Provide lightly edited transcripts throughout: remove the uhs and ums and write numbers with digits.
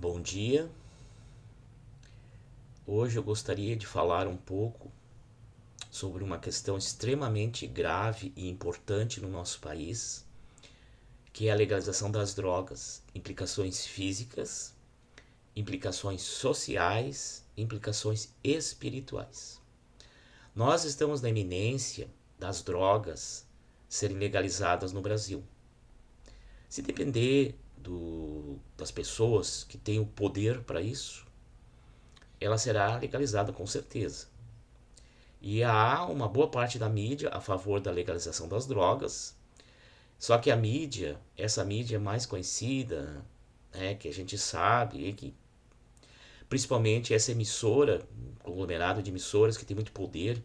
Bom dia. Hoje eu gostaria de falar um pouco sobre uma questão extremamente grave e importante no nosso país, que é a legalização das drogas, implicações físicas, implicações sociais, implicações espirituais. Nós estamos na iminência das drogas serem legalizadas no Brasil. Se depender das pessoas que têm o poder para isso, ela será legalizada com certeza. E há uma boa parte da mídia a favor da legalização das drogas. Só que a mídia, essa mídia mais conhecida, que a gente sabe, que principalmente essa emissora, um conglomerado de emissoras que tem muito poder,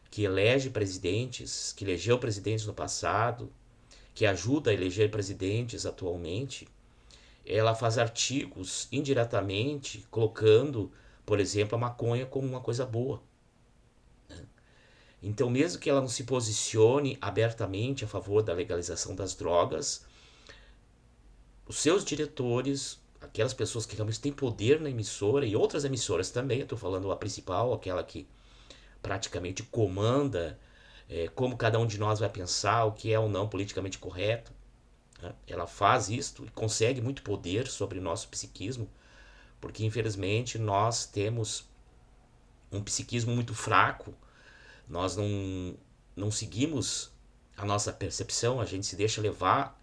que elege presidentes, que elegeu presidentes no passado, que ajuda a eleger presidentes atualmente, ela faz artigos indiretamente colocando, por exemplo, a maconha como uma coisa boa. Então, mesmo que ela não se posicione abertamente a favor da legalização das drogas, os seus diretores, aquelas pessoas que realmente têm poder na emissora e outras emissoras também, eu estou falando a principal, aquela que praticamente comanda como cada um de nós vai pensar, o que é ou não politicamente correto, né? Ela faz isto e consegue muito poder sobre o nosso psiquismo, porque infelizmente nós temos um psiquismo muito fraco. Nós não seguimos a nossa percepção, a gente se deixa levar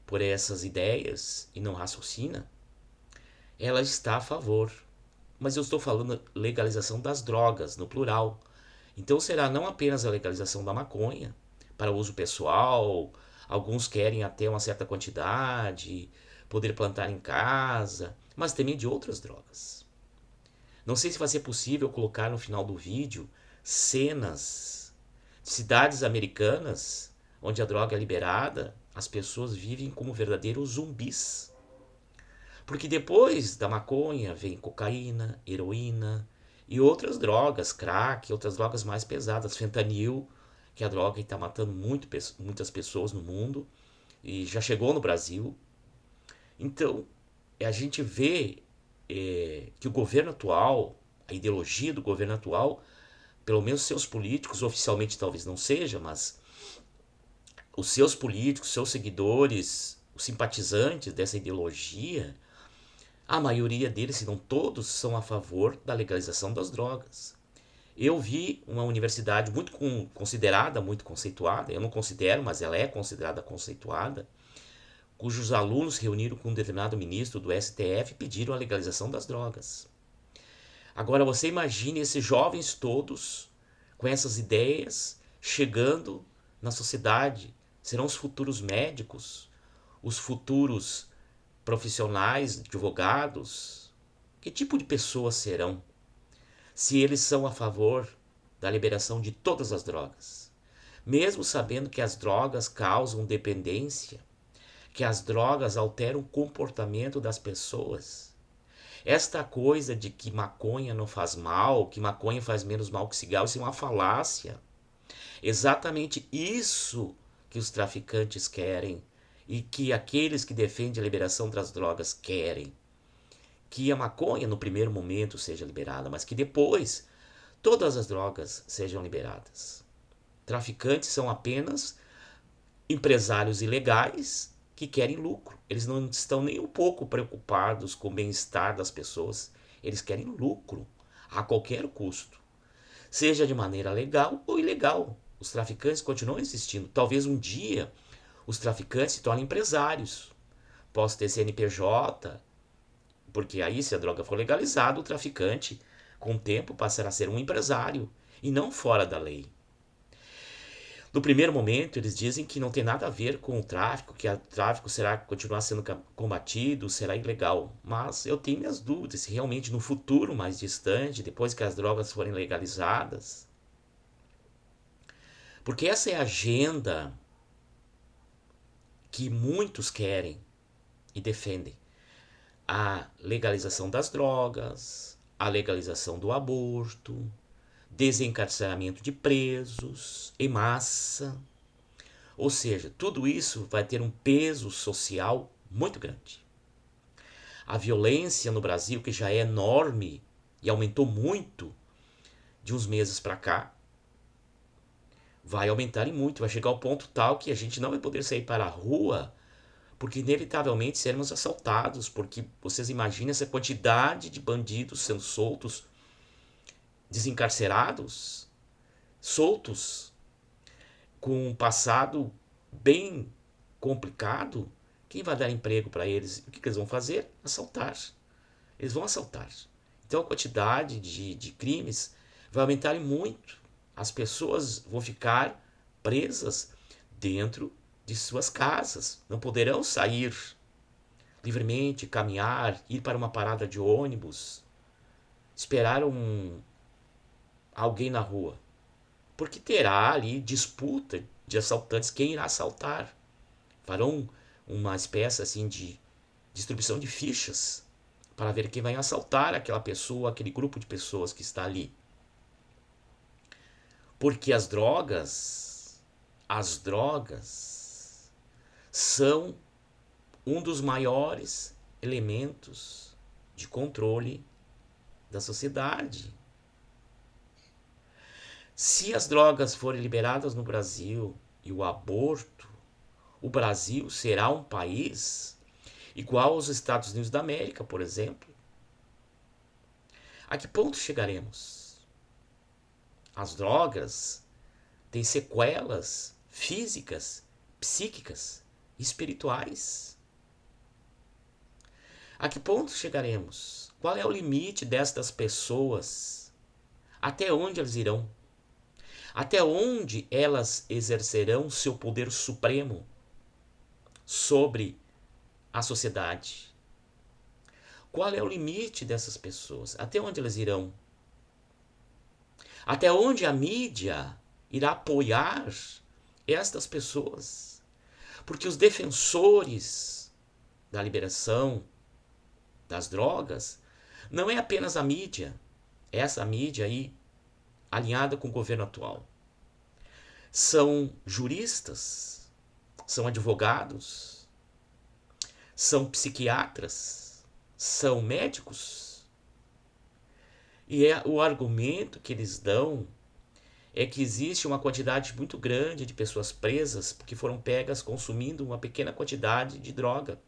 por essas ideias e não raciocina. Ela está a favor. Mas eu estou falando legalização das drogas, no plural. Então será não apenas a legalização da maconha para uso pessoal, alguns querem até uma certa quantidade, poder plantar em casa, mas também de outras drogas. Não sei se vai ser possível colocar no final do vídeo cenas de cidades americanas onde a droga é liberada, as pessoas vivem como verdadeiros zumbis. Porque depois da maconha vem cocaína, heroína e outras drogas, crack, outras drogas mais pesadas, fentanil, que é a droga que está matando muitas pessoas no mundo e já chegou no Brasil. Então, a gente vê que o governo atual, a ideologia do governo atual, pelo menos seus políticos, oficialmente talvez não seja, mas os seus políticos, seus seguidores, os simpatizantes dessa ideologia, a maioria deles, se não todos, são a favor da legalização das drogas. Eu vi uma universidade muito considerada, muito conceituada, eu não considero, mas ela é considerada conceituada, cujos alunos reuniram com um determinado ministro do STF e pediram a legalização das drogas. Agora você imagine esses jovens todos com essas ideias chegando na sociedade. Serão os futuros médicos, os futuros profissionais, advogados. Que tipo de pessoas serão se eles são a favor da liberação de todas as drogas? Mesmo sabendo que as drogas causam dependência, que as drogas alteram o comportamento das pessoas. Esta coisa de que maconha não faz mal, que maconha faz menos mal que cigarro, isso é uma falácia. Exatamente isso que os traficantes querem e que aqueles que defendem a liberação das drogas querem. Que a maconha no primeiro momento seja liberada, mas que depois todas as drogas sejam liberadas. Traficantes são apenas empresários ilegais que querem lucro. Eles não estão nem um pouco preocupados com o bem-estar das pessoas. Eles querem lucro a qualquer custo, seja de maneira legal ou ilegal. Os traficantes continuam existindo. Talvez um dia os traficantes se tornem empresários. Posso ter CNPJ, porque aí, se a droga for legalizada, o traficante, com o tempo, passará a ser um empresário e não fora da lei. No primeiro momento, eles dizem que não tem nada a ver com o tráfico, que o tráfico será continuar sendo combatido, será ilegal. Mas eu tenho minhas dúvidas se realmente no futuro mais distante, depois que as drogas forem legalizadas, porque essa é a agenda que muitos querem e defendem. A legalização das drogas, a legalização do aborto, desencarceramento de presos em massa. Ou seja, tudo isso vai ter um peso social muito grande. A violência no Brasil, que já é enorme e aumentou muito de uns meses para cá, vai aumentar e muito. Vai chegar ao ponto tal que a gente não vai poder sair para a rua, porque inevitavelmente seremos assaltados. Porque vocês imaginem essa quantidade de bandidos sendo soltos, desencarcerados, soltos, com um passado bem complicado. Quem vai dar emprego para eles? O que eles vão fazer? Assaltar. Eles vão assaltar. Então a quantidade de crimes vai aumentar muito. As pessoas vão ficar presas dentro de suas casas. Não poderão sair livremente, caminhar, ir para uma parada de ônibus, esperar alguém na rua. Porque terá ali disputa de assaltantes, quem irá assaltar. Farão uma espécie assim de distribuição de fichas para ver quem vai assaltar aquela pessoa, aquele grupo de pessoas que está ali. Porque as drogas são um dos maiores elementos de controle da sociedade. Se as drogas forem liberadas no Brasil e o aborto, o Brasil será um país igual aos Estados Unidos da América, por exemplo. A que ponto chegaremos? As drogas têm sequelas físicas, psíquicas, espirituais. A que ponto chegaremos? Qual é o limite destas pessoas? Até onde elas irão? Até onde elas exercerão seu poder supremo sobre a sociedade? Qual é o limite dessas pessoas? Até onde elas irão? Até onde a mídia irá apoiar estas pessoas? Porque os defensores da liberação das drogas não é apenas a mídia, essa mídia aí alinhada com o governo atual. São juristas, são advogados, são psiquiatras, são médicos. E o argumento que eles dão é que existe uma quantidade muito grande de pessoas presas porque foram pegas consumindo uma pequena quantidade de droga.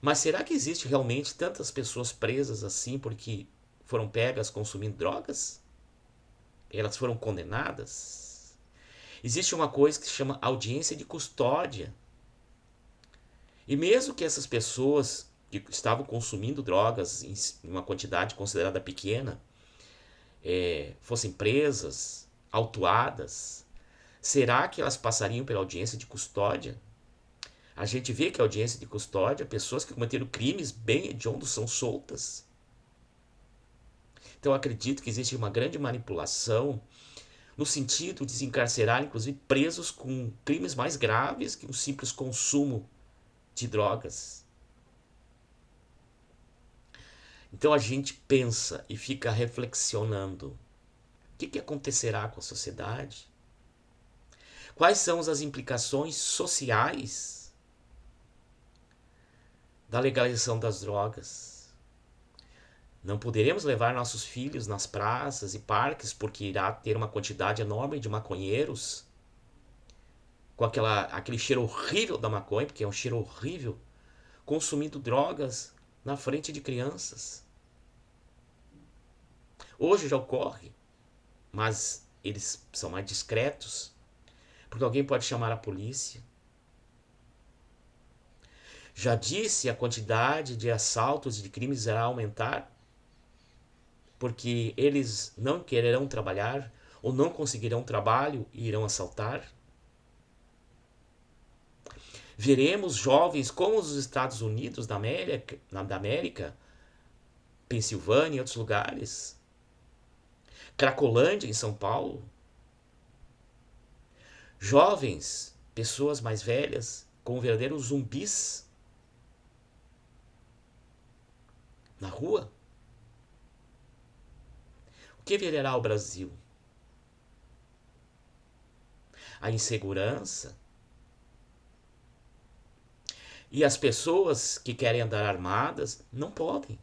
Mas será que existe realmente tantas pessoas presas assim porque foram pegas consumindo drogas? Elas foram condenadas? Existe uma coisa que se chama audiência de custódia. E mesmo que essas pessoas que estavam consumindo drogas em uma quantidade considerada pequena fossem presas, autuadas, será que elas passariam pela audiência de custódia? A gente vê que a audiência de custódia, pessoas que cometeram crimes bem hediondos são soltas. Então eu acredito que existe uma grande manipulação no sentido de desencarcerar, inclusive, presos com crimes mais graves que um simples consumo de drogas. Então a gente pensa e fica reflexionando. O que acontecerá com a sociedade? Quais são as implicações sociais da legalização das drogas? Não poderemos levar nossos filhos nas praças e parques porque irá ter uma quantidade enorme de maconheiros com aquele cheiro horrível da maconha, porque é um cheiro horrível, consumindo drogas na frente de crianças. Hoje já ocorre, mas eles são mais discretos, porque alguém pode chamar a polícia. Já disse, a quantidade de assaltos e de crimes irá aumentar, porque eles não quererão trabalhar ou não conseguirão trabalho e irão assaltar. Veremos jovens como os Estados Unidos da América, Pensilvânia e outros lugares, Cracolândia em São Paulo, jovens, pessoas mais velhas, como verdadeiros zumbis na rua. O que virará ao Brasil? A insegurança. E as pessoas que querem andar armadas não podem.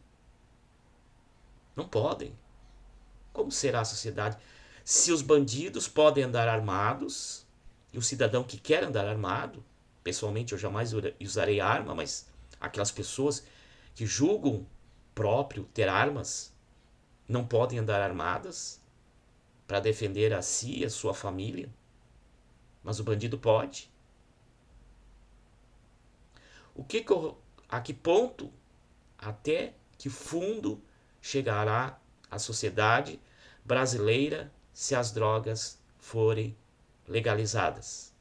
Não podem. Como será a sociedade se os bandidos podem andar armados e o cidadão que quer andar armado, pessoalmente eu jamais usarei arma, mas aquelas pessoas que julgam próprio ter armas não podem andar armadas para defender a si e a sua família, mas o bandido pode. O que a que ponto, até que fundo chegará a sociedade brasileira se as drogas forem legalizadas?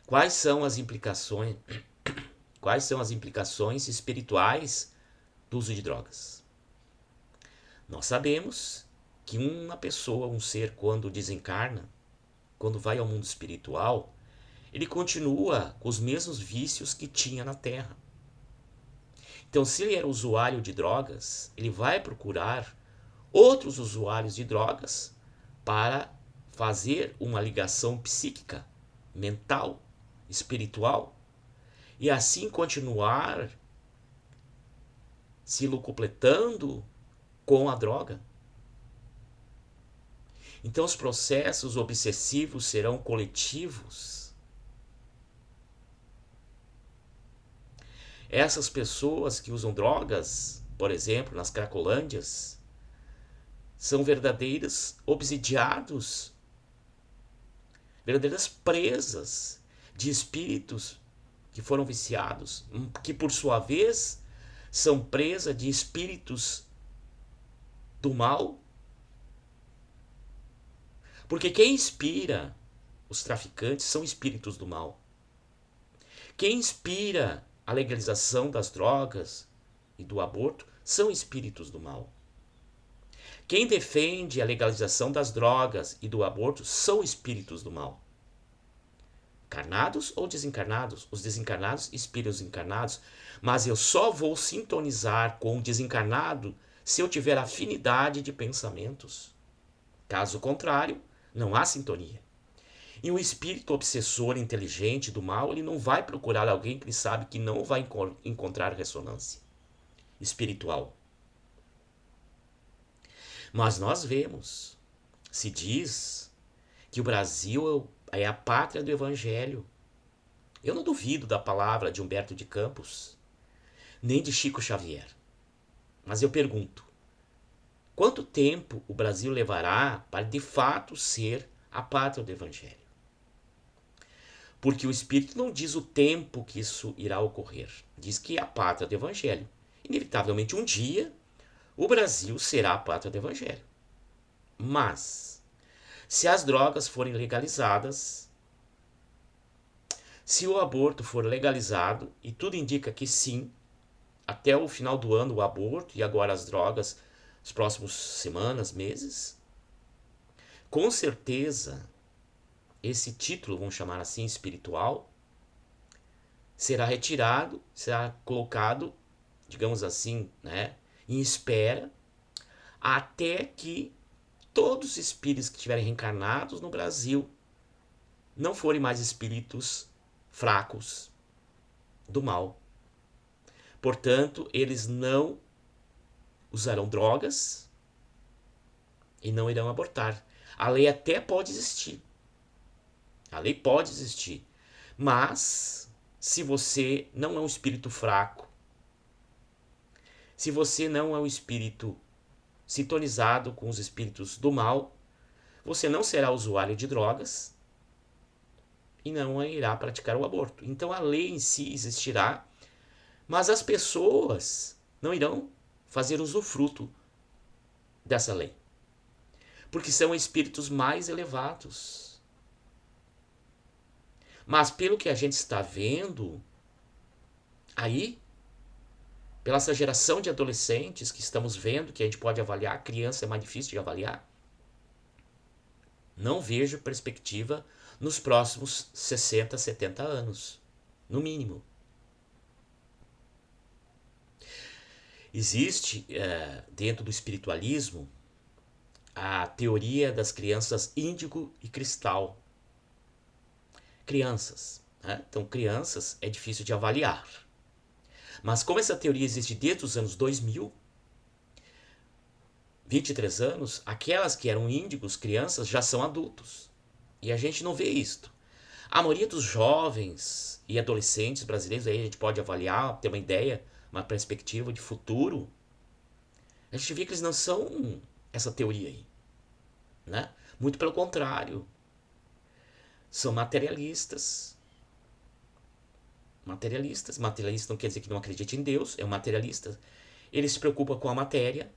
Quais são as implicações, quais são as implicações espirituais do uso de drogas? Nós sabemos que uma pessoa, um ser, quando desencarna, quando vai ao mundo espiritual, ele continua com os mesmos vícios que tinha na Terra. Então, se ele era usuário de drogas, ele vai procurar outros usuários de drogas para fazer uma ligação psíquica, mental, espiritual e assim continuar se locupletando com a droga. Então, os processos obsessivos serão coletivos. Essas pessoas que usam drogas, por exemplo, nas cracolândias, são verdadeiros obsidiados, verdadeiras presas de espíritos que foram viciados, que por sua vez são presa de espíritos do mal. Porque quem inspira os traficantes são espíritos do mal. Quem inspira a legalização das drogas e do aborto são espíritos do mal. Quem defende a legalização das drogas e do aborto são espíritos do mal. Encarnados ou desencarnados? Os desencarnados inspiram os encarnados, mas eu só vou sintonizar com o desencarnado se eu tiver afinidade de pensamentos. Caso contrário, não há sintonia. E um espírito obsessor inteligente do mal, ele não vai procurar alguém que ele sabe que não vai encontrar ressonância espiritual. Mas nós vemos, se diz que o Brasil é a pátria do Evangelho. Eu não duvido da palavra de Humberto de Campos, nem de Chico Xavier. Mas eu pergunto, quanto tempo o Brasil levará para de fato ser a pátria do Evangelho? Porque o Espírito não diz o tempo que isso irá ocorrer. Diz que é a pátria do Evangelho. Inevitavelmente um dia o Brasil será a pátria do Evangelho. Mas, se as drogas forem legalizadas, se o aborto for legalizado, e tudo indica que sim, até o final do ano o aborto e agora as drogas, as próximas semanas, meses, com certeza esse título, vamos chamar assim, espiritual, será retirado, será colocado, digamos assim, né, em espera, até que todos os espíritos que estiverem reencarnados no Brasil não forem mais espíritos fracos do mal. Portanto, eles não usarão drogas e não irão abortar. A lei até pode existir. A lei pode existir. Mas, se você não é um espírito fraco, se você não é um espírito sintonizado com os espíritos do mal, você não será usuário de drogas e não irá praticar o aborto. Então a lei em si existirá, mas as pessoas não irão fazer usufruto dessa lei, porque são espíritos mais elevados. Mas pelo que a gente está vendo aí, pela essa geração de adolescentes que estamos vendo, que a gente pode avaliar, a criança é mais difícil de avaliar, não vejo perspectiva nos próximos 60, 70 anos, no mínimo. Existe, dentro do espiritualismo, a teoria das crianças índigo e cristal. crianças, né? Então, crianças é difícil de avaliar. Mas como essa teoria existe desde os anos 2000, 23 anos, aquelas que eram índigos, crianças, já são adultos. E a gente não vê isto. A maioria dos jovens e adolescentes brasileiros, aí a gente pode avaliar, ter uma ideia, uma perspectiva de futuro, a gente vê que eles não são essa teoria aí, né? Muito pelo contrário, são materialistas. Materialista não quer dizer que não acredite em Deus, é um materialista. Ele se preocupa com a matéria,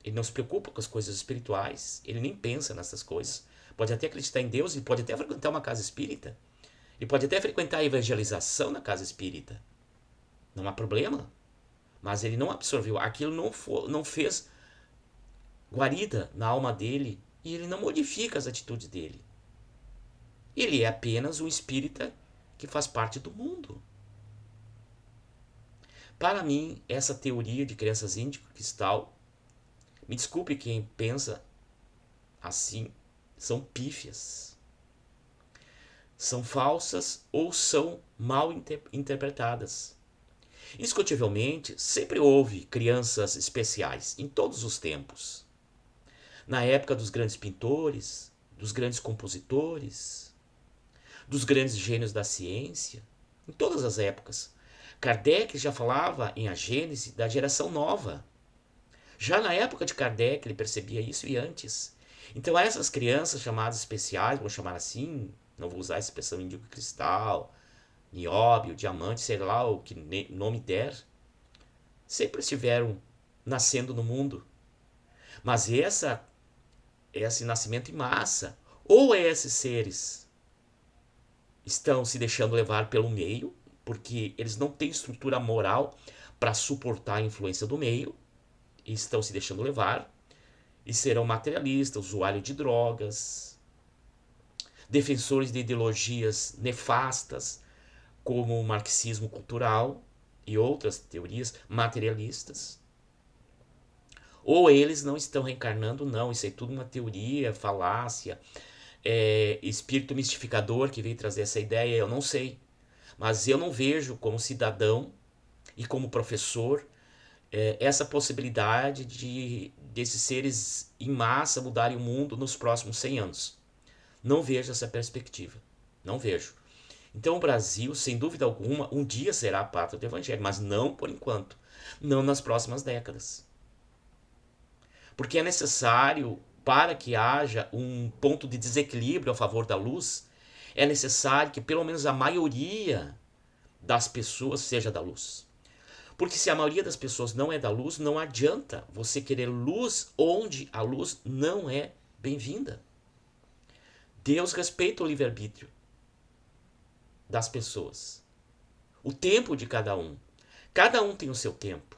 ele não se preocupa com as coisas espirituais, ele nem pensa nessas coisas. Pode até acreditar em Deus, ele pode até frequentar uma casa espírita, ele pode até frequentar a evangelização na casa espírita. Não há problema. Mas ele não absorveu, aquilo não fez guarida na alma dele e ele não modifica as atitudes dele. Ele é apenas um espírita que faz parte do mundo. Para mim, essa teoria de crianças índico cristal, me desculpe quem pensa assim, são pífias. São falsas ou são mal interpretadas. Indiscutivelmente, sempre houve crianças especiais, em todos os tempos. Na época dos grandes pintores, dos grandes compositores, dos grandes gênios da ciência, em todas as épocas. Kardec já falava em A Gênese da geração nova. Já na época de Kardec ele percebia isso e antes. Então essas crianças chamadas especiais, vou chamar assim, não vou usar a expressão índigo cristal, nióbio, diamante, sei lá o que nome der, sempre estiveram nascendo no mundo. Mas esse nascimento em massa, ou esses seres estão se deixando levar pelo meio, porque eles não têm estrutura moral para suportar a influência do meio, e estão se deixando levar, e serão materialistas, usuários de drogas, defensores de ideologias nefastas, como o marxismo cultural e outras teorias materialistas. Ou eles não estão reencarnando, não, isso é tudo uma teoria, falácia, espírito mistificador que veio trazer essa ideia, eu não sei. Mas eu não vejo como cidadão e como professor essa possibilidade desses seres em massa mudarem o mundo nos próximos 100 anos. Não vejo essa perspectiva. Não vejo. Então o Brasil, sem dúvida alguma, um dia será a pátria do Evangelho, mas não por enquanto. Não nas próximas décadas. Porque é necessário, para que haja um ponto de desequilíbrio a favor da luz, é necessário que pelo menos a maioria das pessoas seja da luz. Porque se a maioria das pessoas não é da luz, não adianta você querer luz onde a luz não é bem-vinda. Deus respeita o livre-arbítrio das pessoas. O tempo de cada um. Cada um tem o seu tempo.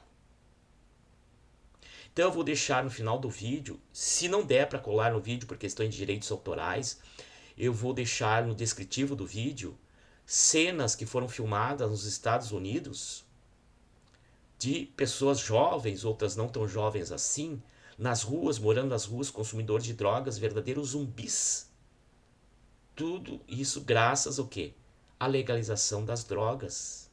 Então eu vou deixar no final do vídeo, se não der para colar no vídeo por questões de direitos autorais, eu vou deixar no descritivo do vídeo cenas que foram filmadas nos Estados Unidos de pessoas jovens, outras não tão jovens assim, nas ruas, morando nas ruas, consumidores de drogas, verdadeiros zumbis. Tudo isso graças ao quê? À legalização das drogas.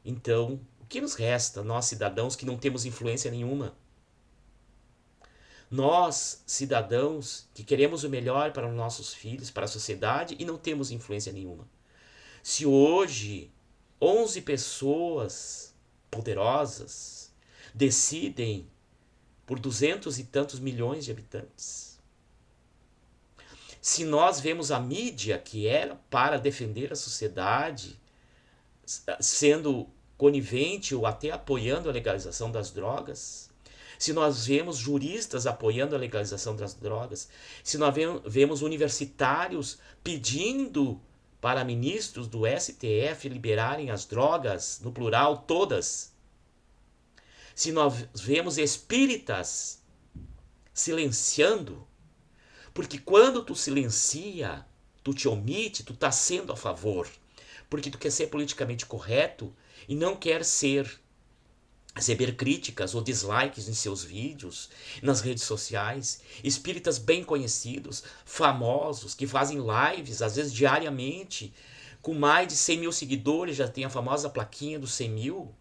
Então, o que nos resta, nós cidadãos que não temos influência nenhuma? Nós, cidadãos, que queremos o melhor para os nossos filhos, para a sociedade e não temos influência nenhuma. Se hoje 11 pessoas poderosas decidem por 200 e tantos milhões de habitantes, se nós vemos a mídia que era para defender a sociedade sendo conivente ou até apoiando a legalização das drogas, se nós vemos juristas apoiando a legalização das drogas, se nós vemos universitários pedindo para ministros do STF liberarem as drogas, no plural, todas, se nós vemos espíritas silenciando, porque quando tu silencia, tu te omite, tu está sendo a favor, porque tu quer ser politicamente correto e não quer ser receber críticas ou dislikes em seus vídeos, nas redes sociais, espíritas bem conhecidos, famosos, que fazem lives, às vezes diariamente, com mais de 100 mil seguidores, já tem a famosa plaquinha dos 100 mil,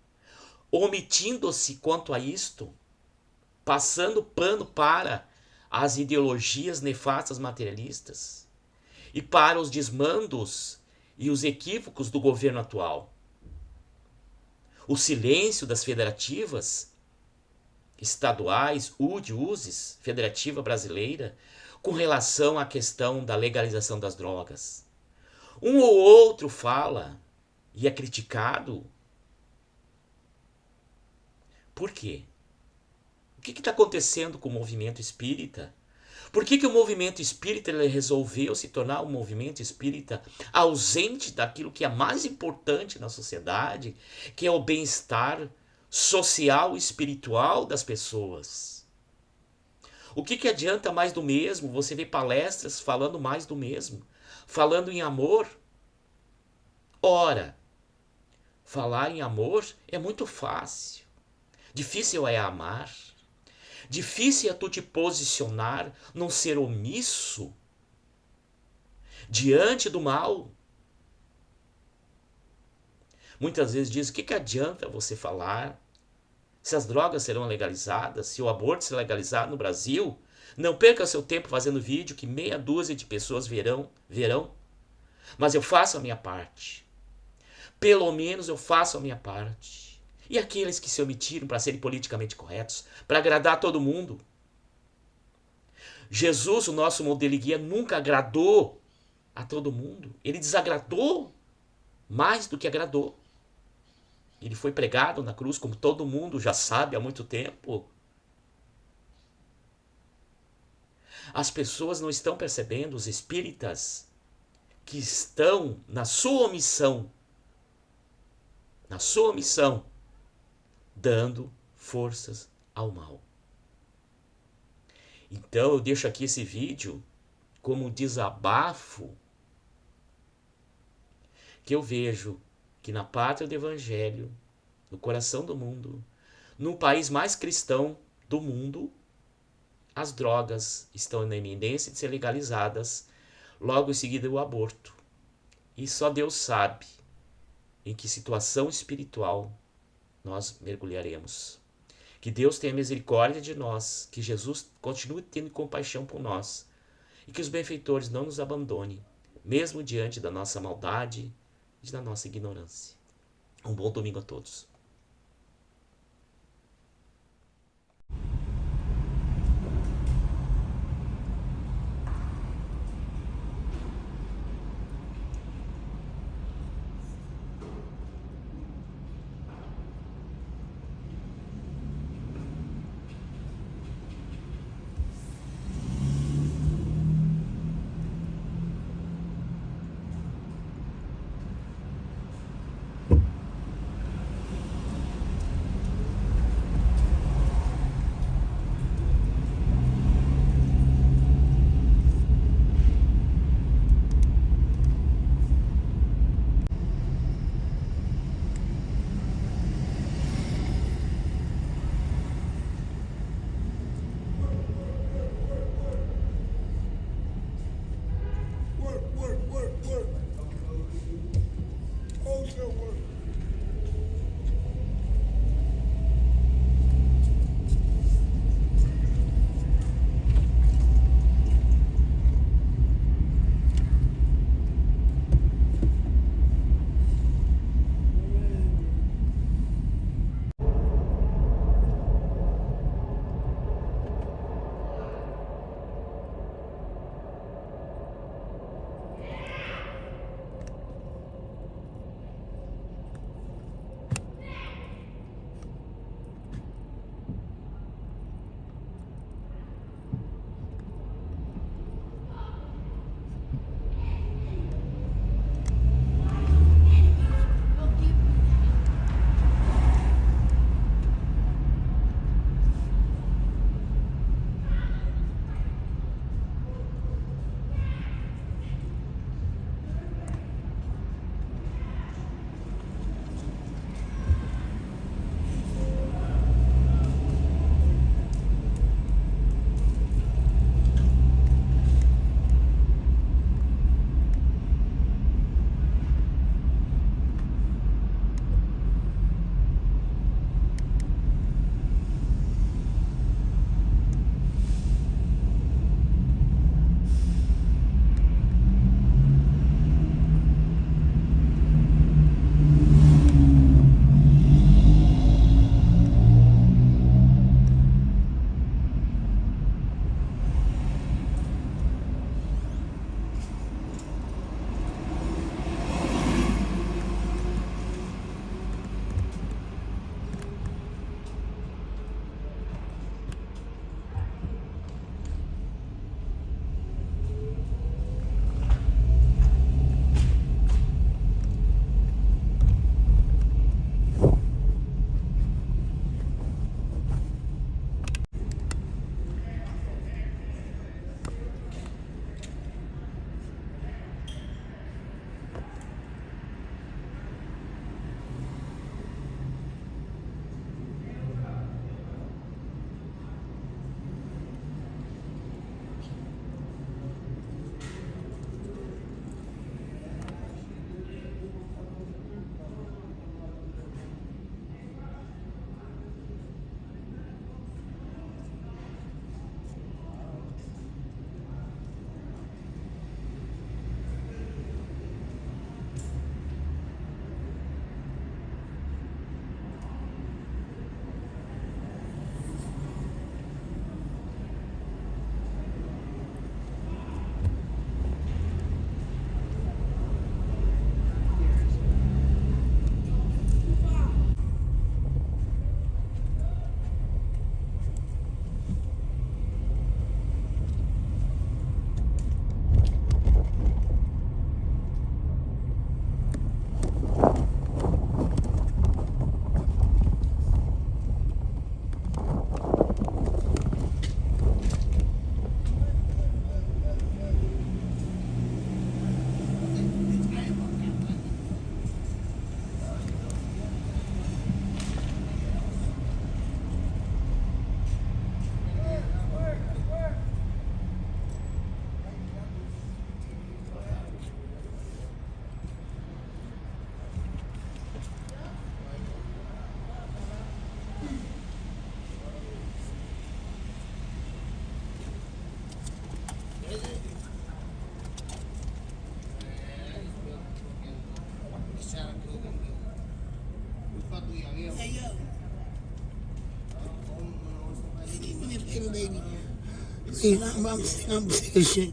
omitindo-se quanto a isto, passando pano para as ideologias nefastas materialistas e para os desmandos e os equívocos do governo atual. O silêncio das federativas estaduais, UD, USES, Federativa Brasileira, com relação à questão da legalização das drogas. Um ou outro fala e é criticado. Por quê? O que está acontecendo com o movimento espírita? Por que o movimento espírita ele resolveu se tornar um movimento espírita ausente daquilo que é mais importante na sociedade, que é o bem-estar social e espiritual das pessoas? O que adianta mais do mesmo? Você vê palestras falando mais do mesmo, falando em amor. Ora, falar em amor é muito fácil. Difícil é amar. Difícil é tu te posicionar, não ser omisso diante do mal. Muitas vezes diz, o que adianta você falar se as drogas serão legalizadas, se o aborto será legalizado no Brasil? Não perca seu tempo fazendo vídeo que meia dúzia de pessoas verão. Mas eu faço a minha parte. Pelo menos eu faço a minha parte. E aqueles que se omitiram para serem politicamente corretos, para agradar a todo mundo? Jesus, o nosso modelo e guia, nunca agradou a todo mundo. Ele desagradou mais do que agradou. Ele foi pregado na cruz, como todo mundo já sabe há muito tempo. As pessoas não estão percebendo, os espíritas, que estão na sua omissão, dando forças ao mal. Então eu deixo aqui esse vídeo como um desabafo que eu vejo que na pátria do Evangelho, no coração do mundo, no país mais cristão do mundo, as drogas estão na iminência de ser legalizadas, logo em seguida o aborto. E só Deus sabe em que situação espiritual nós mergulharemos. Que Deus tenha misericórdia de nós, que Jesus continue tendo compaixão por nós e que os benfeitores não nos abandonem, mesmo diante da nossa maldade e da nossa ignorância. Um bom domingo a todos. Hey, yo. Give me a pen, baby. Please, I'm shit.